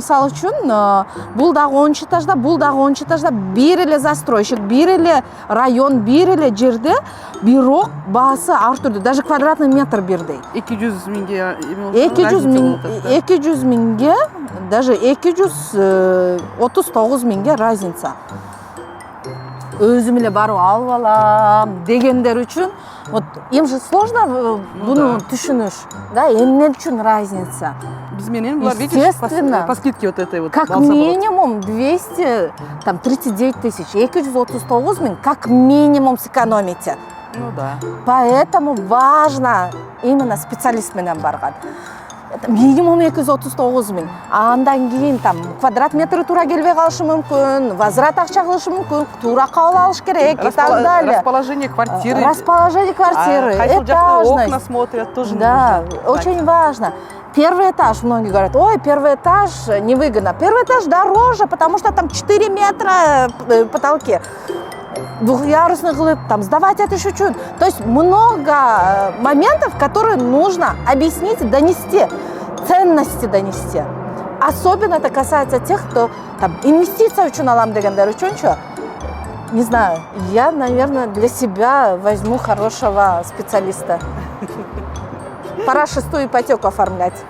Мисалы үчүн бул дагы 10 этажда, бул дагы 10 этажда бир эле застройщик, бир эле район, бир эле жерде, бирок баасы ар түрдүү, даже квадратный метр бирдей. 200 миңге 200 миңге, даже 239 миңге разница. Өзүм эле барып алып алам дегендер үчүн, вот им же сложно буну түшүнүш, да, эмне үчүн разница. Без менен булар, видишь, Естественно. по скидке вот этой вот. Как минимум 239 тысяч, 239 миң, как минимум сэкономите. Ну да. Поэтому важно именно специалист менен барган. Минимум 239 миң. Андан кийин там квадрат метри туура келбей калышы мүмкүн, возврат акча кылышы мүмкүн, туура кабыл алыш керек и так далее. Расположение квартиры. Расположение квартиры, этажность. Окна смотрят, тоже Да, нужно. очень важно. Первый этаж, многие говорят, ой, первый этаж невыгодно. Первый этаж дороже, потому что там 4 метра потолки. Двухъярусный кылып, там сдавать это еще чуть. То есть много моментов, которые нужно объяснить, донести, ценности донести. Особенно это касается тех, кто там инвестиция үчүн алам дегендер үчүнчү. Не знаю, я, наверное, для себя возьму хорошего специалиста. Пора 6-ю ипотеку оформлять.